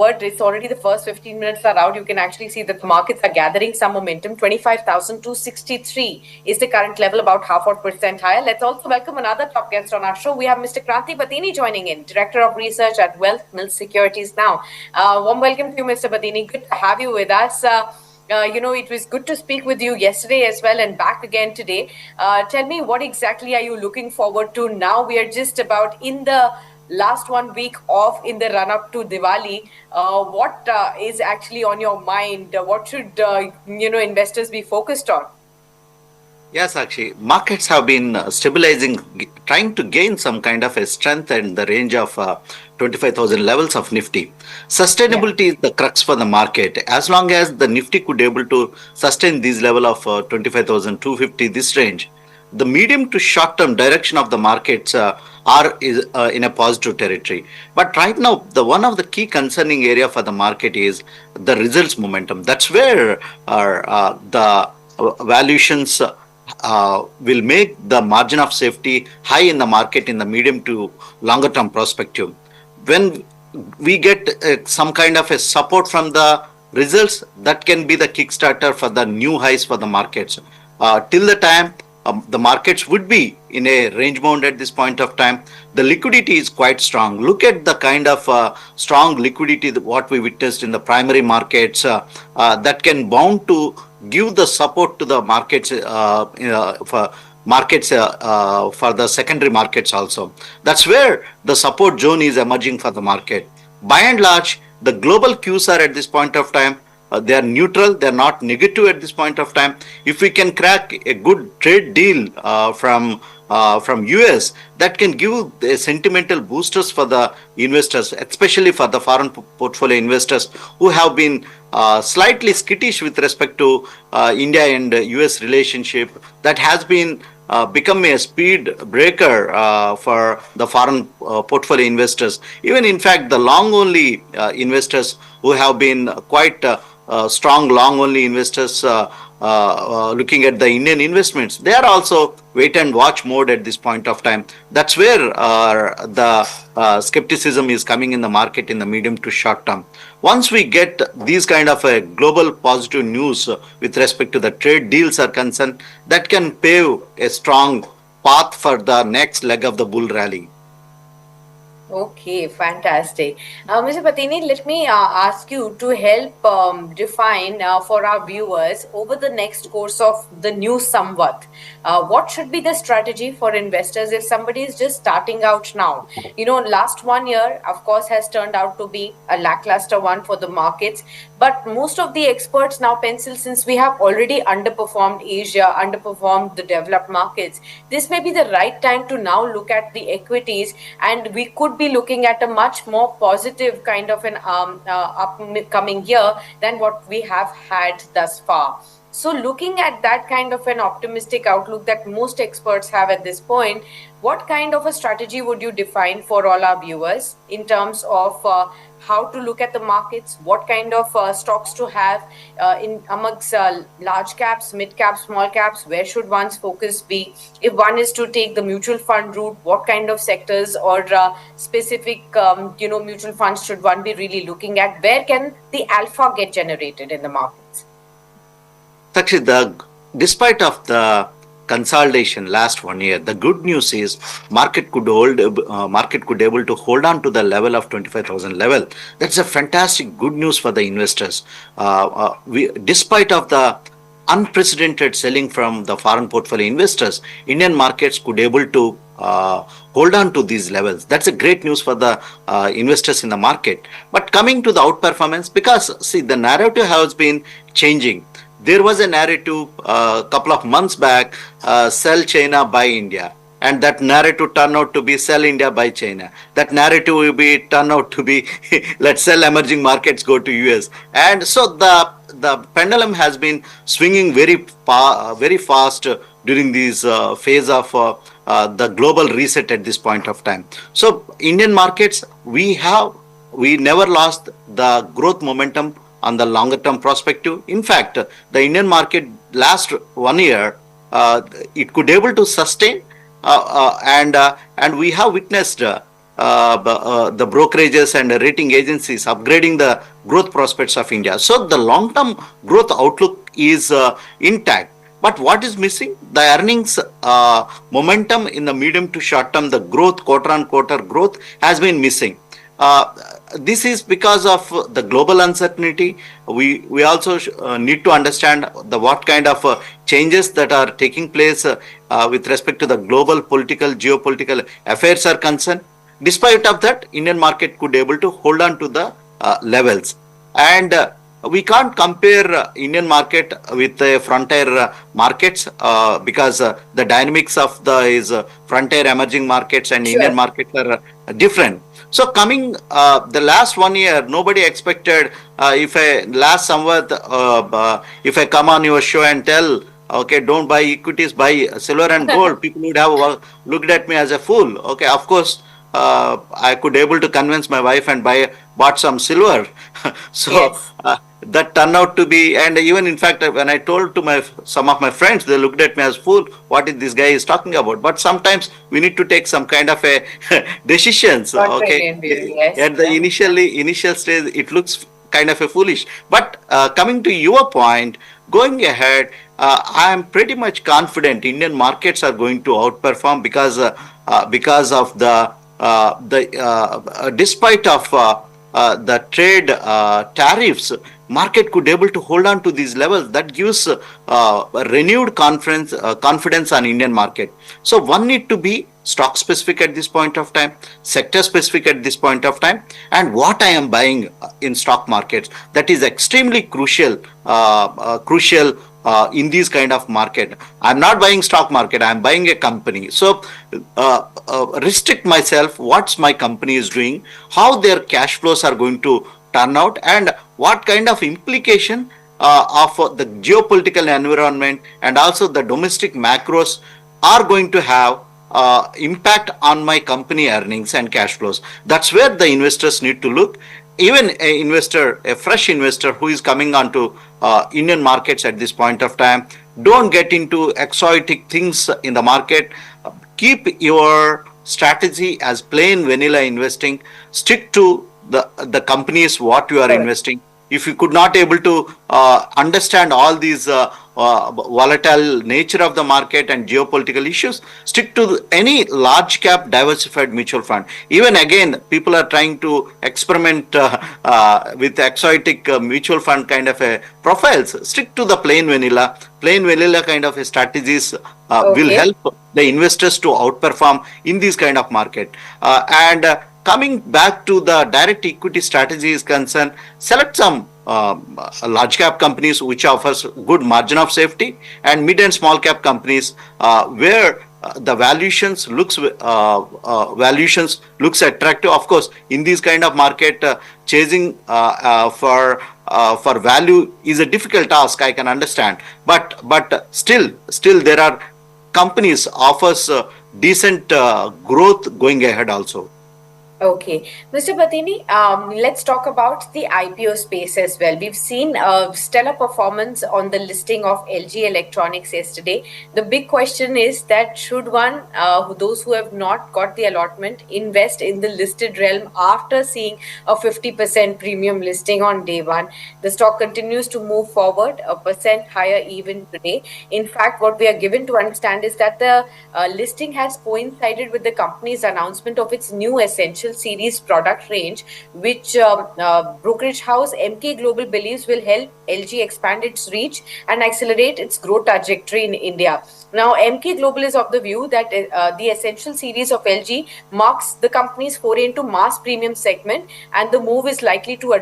forward. It's already the first 15 minutes are out. You can actually see that the markets are gathering some momentum. 25,263 is the current level, about half a percent higher. Let's also welcome another top guest on our show. We have Mr. Kranthi Bathini joining in, Director of Research at Wealth Mills Securities Now. Warm welcome to you, Mr. Bathini. Good to have you with us. It was good to speak with you yesterday as well and back again today. Tell me, what exactly are you looking forward to now? We are just about in the last 1 week off in the run-up to Diwali. What is actually on your mind? What should, investors be focused on? Yes, actually, markets have been stabilizing, trying to gain some kind of a strength in the range of 25,000 levels of Nifty. Sustainability is the crux for the market. As long as the Nifty could able to sustain this level of 25,250, this range, the medium to short term direction of the markets are in a positive territory. But right now, the one of the key concerning area for the market is the results momentum. That's where the valuations will make the margin of safety high in the market in the medium to longer term perspective. When we get some kind of a support from the results, that can be the kickstarter for the new highs for the markets. Till the time the markets would be in a range bound at this point of time, the liquidity is quite strong. Look at the kind of strong liquidity what we witnessed in the primary markets that can bound to give the support to the markets for the secondary markets also. That's where the support zone is emerging for the market. By and large, the global cues are at this point of time. They are neutral. They are not negative at this point of time. If we can crack a good trade deal from US, that can give a sentimental boosters for the investors, especially for the foreign portfolio investors who have been slightly skittish with respect to India and US relationship. That has been become a speed breaker for the foreign portfolio investors. Even in fact, the long only investors who have been quite strong long only investors looking at the Indian investments, they are also wait and watch mode at this point of time. That's where the skepticism is coming in the market in the medium to short term. Once we get these kind of a global positive news with respect to the trade deals are concerned, that can pave a strong path for the next leg of the bull rally. Okay, fantastic. Mr. Bathini, let me ask you to help define for our viewers over the next course of the new somewhat. What should be the strategy for investors if somebody is just starting out now? Last 1 year, of course, has turned out to be a lackluster one for the markets. But most of the experts now pencil, since we have already underperformed Asia, underperformed the developed markets, this may be the right time to now look at the equities, and we could be looking at a much more positive kind of an upcoming year than what we have had thus far. So looking at that kind of an optimistic outlook that most experts have at this point, what kind of a strategy would you define for all our viewers in terms of how to look at the markets, what kind of stocks to have in amongst large caps, mid caps, small caps? Where should one's focus be? If one is to take the mutual fund route, what kind of sectors or specific mutual funds should one be really looking at? Where can the alpha get generated in the markets? Actually, despite of the consolidation last 1 year, the good news is market could able to hold on to the level of 25,000 level. That's a fantastic good news for the investors. Despite of the unprecedented selling from the foreign portfolio investors, Indian markets could able to hold on to these levels. That's a great news for the investors in the market. But coming to the outperformance, because see, the narrative has been changing. There was a narrative a couple of months back, sell China, buy India. And that narrative turned out to be sell India, buy China. That narrative will be turn out to be let's sell emerging markets, go to US. And so the pendulum has been swinging very fast during this phase of the global reset at this point of time. So Indian markets, we never lost the growth momentum on the longer term perspective. In fact, the Indian market last 1 year, it could able to sustain and we have witnessed the brokerages and rating agencies upgrading the growth prospects of India. So the long-term growth outlook is intact. But what is missing? The earnings momentum in the medium to short term, the growth, quarter on quarter growth has been missing. Uh, this is because of the global uncertainty. We also need to understand the what kind of changes that are taking place with respect to the global political, geopolitical affairs are concerned. Despite of that, Indian market could able to hold on to the levels, and we can't compare Indian market with frontier markets because the dynamics of the is frontier emerging markets and Indian Sure. markets are different. So coming the last 1 year, nobody expected if I last somewhat if I come on your show and tell okay don't buy equities, buy silver and gold, people would have looked at me as a fool. Okay, of course I could able to convince my wife and buy bought some silver. So Yes. that turned out to be, and even in fact when I told to my some of my friends, they looked at me as fool. What is this guy is talking about? But sometimes we need to take some kind of a decisions. Okay, Contrarian view. Yes. at the initial stage, it looks kind of a foolish. But coming to your point, going ahead, I am pretty much confident Indian markets are going to outperform because of the despite of the trade tariffs, market could able to hold on to these levels. That gives renewed confidence on Indian market. So one need to be stock specific at this point of time, sector specific at this point of time, and what I am buying in stock markets. That is extremely crucial in these kind of market. I'm not buying stock market, I'm buying a company. So restrict myself what's my company is doing, how their cash flows are going to turn out, and what kind of implication of the geopolitical environment and also the domestic macros are going to have impact on my company earnings and cash flows. That's where the investors need to look. Even a investor, a fresh investor who is coming onto Indian markets at this point of time, don't get into exotic things in the market. Keep your strategy as plain vanilla investing. Stick to the companies what you are Correct. investing. If you could not able to understand all these volatile nature of the market and geopolitical issues, stick to any large cap diversified mutual fund. Even again, people are trying to experiment with exotic mutual fund kind of a profiles. Stick to the plain vanilla kind of a strategies will Okay. help the investors to outperform in this kind of market. And coming back to the direct equity strategy is concerned, select some large cap companies which offers good margin of safety, and mid and small cap companies where the valuations looks attractive. Of course, in this kind of market, chasing for value is a difficult task. I can understand, but still there are companies offers decent growth going ahead also. Okay, Mr. Bathini, let's talk about the IPO space as well. We've seen stellar performance on the listing of LG Electronics yesterday. The big question is that should one, those who have not got the allotment, invest in the listed realm after seeing a 50% premium listing on day one? The stock continues to move forward, a percent higher even today. In fact, what we are given to understand is that the listing has coincided with the company's announcement of its new essential series product range, which brokerage house MK Global believes will help LG expand its reach and accelerate its growth trajectory in India. Now, MK Global is of the view that the essential series of LG marks the company's foray into mass premium segment, and the move is likely to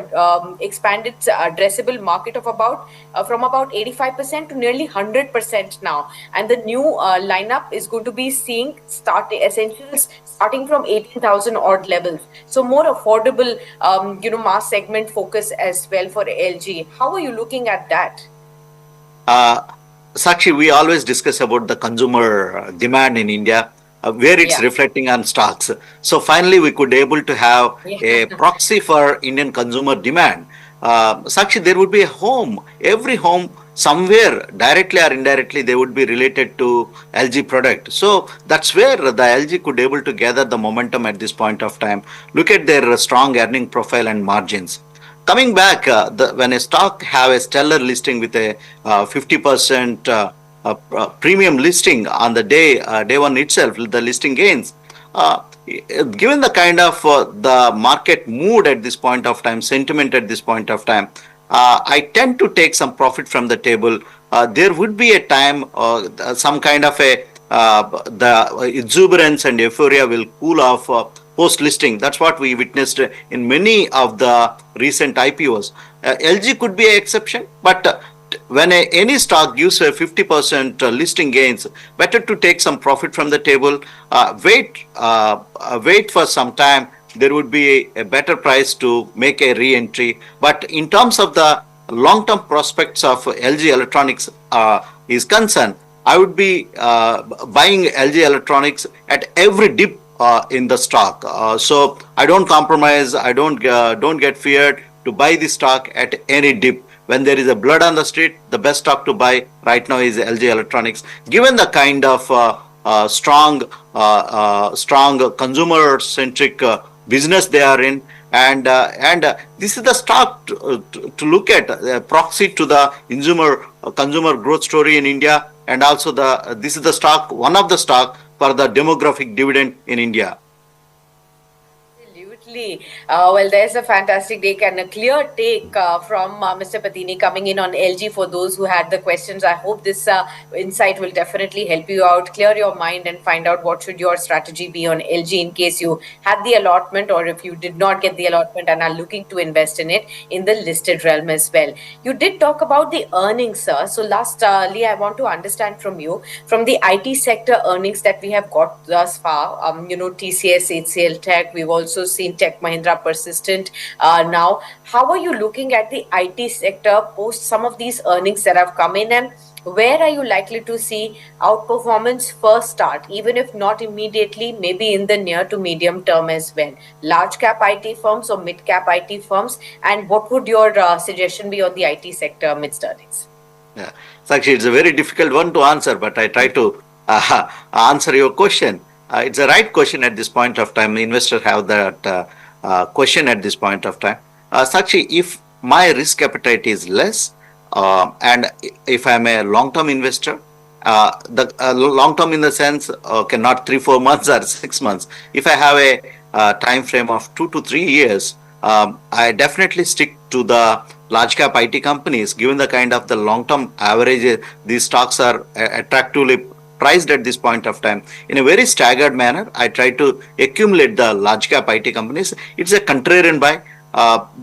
expand its addressable market of about from about 85% to nearly 100% now. And the new lineup is going to be seeing essentials starting from 18,000 odd levels. So more affordable, mass segment focus as well for LG. How are you looking at that? Uh, Sakshi, we always discuss about the consumer demand in India, where it's Yeah. reflecting on stocks. So finally, we could able to have a Yeah. proxy for Indian consumer demand. Sakshi, there would be a home. Every home somewhere directly or indirectly they would be related to LG product. So that's where the LG could able to gather the momentum at this point of time. Look at their strong earning profile and margins. Coming back, when a stock have a stellar listing with a 50% premium listing on the day one itself, the listing gains. Given the kind of the market mood at this point of time, sentiment at this point of time, I tend to take some profit from the table. There would be a time, some kind of a the exuberance and euphoria will cool off post listing. That's what we witnessed in many of the recent IPOs. LG could be an exception, but when any stock gives a 50% listing gains, better to take some profit from the table, wait for some time. There would be a better price to make a re-entry. But in terms of the long-term prospects of LG Electronics is concerned, I would be buying LG Electronics at every dip in the stock. So I don't compromise. I don't get feared to buy the stock at any dip. When there is a blood on the street, the best stock to buy right now is LG Electronics. Given the kind of strong consumer-centric business they are in, and this is the stock to look at, proxy to the consumer growth story in India, and also this is the stock, one of the stock for the demographic dividend in India. Absolutely. Well, there's a fantastic take and a clear take from Mr. Bathini coming in on LG. For those who had the questions, I hope this insight will definitely help you out, clear your mind, and find out what should your strategy be on LG in case you had the allotment, or if you did not get the allotment and are looking to invest in it in the listed realm as well. You did talk about the earnings, sir. So lastly, I want to understand from you, from the IT sector earnings that we have got thus far, TCS, HCL Tech, we've also seen Tech Mahindra Persistent. Now, how are you looking at the IT sector post some of these earnings that have come in, and where are you likely to see outperformance first start, even if not immediately, maybe in the near to medium term as well? Large cap IT firms or mid cap IT firms, and what would your suggestion be on the IT sector amidst earnings? Yeah, Sakshi, it's a very difficult one to answer, but I try to answer your question. It's a right question at this point of time. Investors have that question at this point of time. Sakshi, if my risk appetite is less, and if I'm a long-term investor, the long-term in the sense, okay, not 3-4 months or 6 months. If I have a time frame of 2 to 3 years, I definitely stick to the large cap IT companies. Given the kind of the long-term average, these stocks are attractively priced at this point of time. In a very staggered manner, I try to accumulate the large cap IT companies. It's a contrarian buy.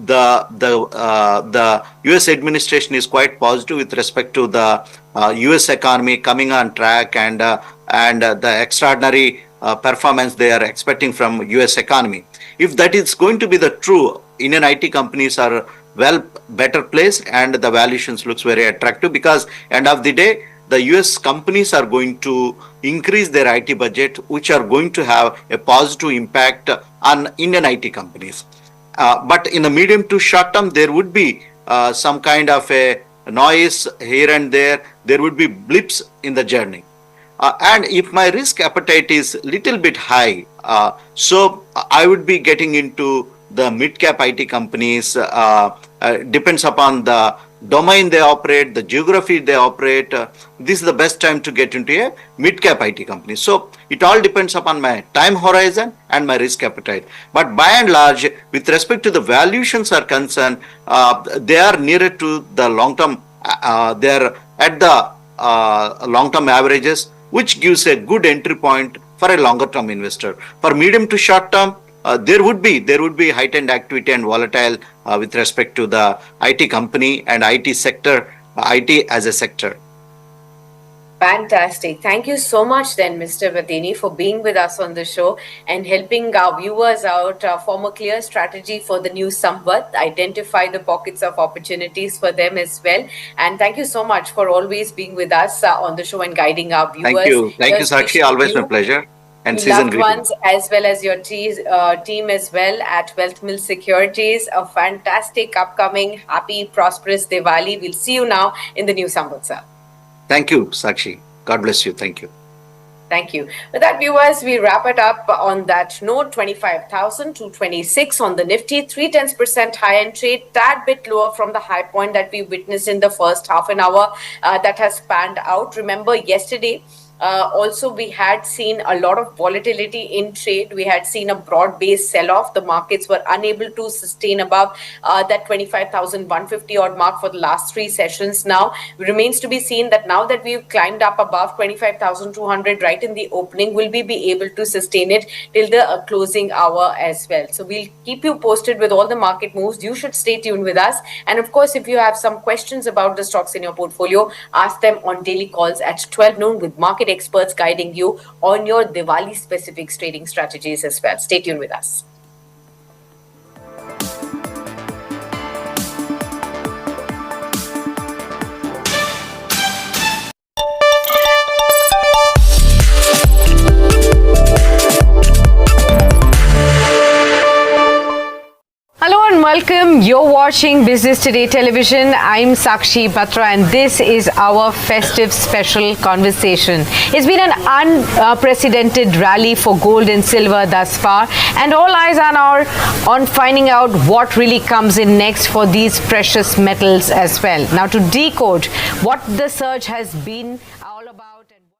The US administration is quite positive with respect to the US economy coming on track, and the extraordinary performance they are expecting from US economy. If that is going to be the true, Indian IT companies are well better placed, and the valuations looks very attractive, because end of the day the US companies are going to increase their IT budget, which are going to have a positive impact on Indian IT companies. But in the medium to short term, there would be some kind of a noise here and there. There would be blips in the journey. And if my risk appetite is little bit high, so I would be getting into the mid-cap IT companies. Depends upon the domain they operate, the geography they operate. This is the best time to get into a mid-cap IT company. So it all depends upon my time horizon and my risk appetite. But by and large, with respect to the valuations are concerned, they are nearer to the long-term. They are at the long-term averages, which gives a good entry point for a longer-term investor. For medium to short term, there would be heightened activity and volatile with respect to the IT company and IT sector, IT as a sector. Fantastic. Thank you so much then, Mr. Bathini, for being with us on the show and helping our viewers out, form a clear strategy for the new Samvat, identify the pockets of opportunities for them as well. And thank you so much for always being with us on the show and guiding our viewers. Thank you, Sakshi. Always my pleasure. and Your season loved greetings. ones as well as your team as well at Wealth Mill Securities. A fantastic upcoming, happy, prosperous Diwali. We'll see you now in the new Samvatsar. Thank you, Sakshi. God bless you. Thank you. Thank you. With that, viewers, we wrap it up on that note. 25,226 on the Nifty, 0.3% high in trade, tad bit lower from the high point that we witnessed in the first half an hour that has panned out. Remember, yesterday, also, we had seen a lot of volatility in trade. We had seen a broad-based sell-off. The markets were unable to sustain above that 25,150 odd mark for the last three sessions. Now, it remains to be seen that now that we've climbed up above 25,200 right in the opening, will we be able to sustain it till the closing hour as well? So we'll keep you posted with all the market moves. You should stay tuned with us. And of course, if you have some questions about the stocks in your portfolio, ask them on daily calls at 12 noon with market experts guiding you on your Diwali specific trading strategies as well. Stay tuned with us. Hello and welcome. You're watching Business Today Television. I'm Sakshi Batra and this is our festive special conversation. It's been an unprecedented rally for gold and silver thus far, and all eyes are now on finding out what really comes in next for these precious metals as well. Now, to decode what the surge has been all about.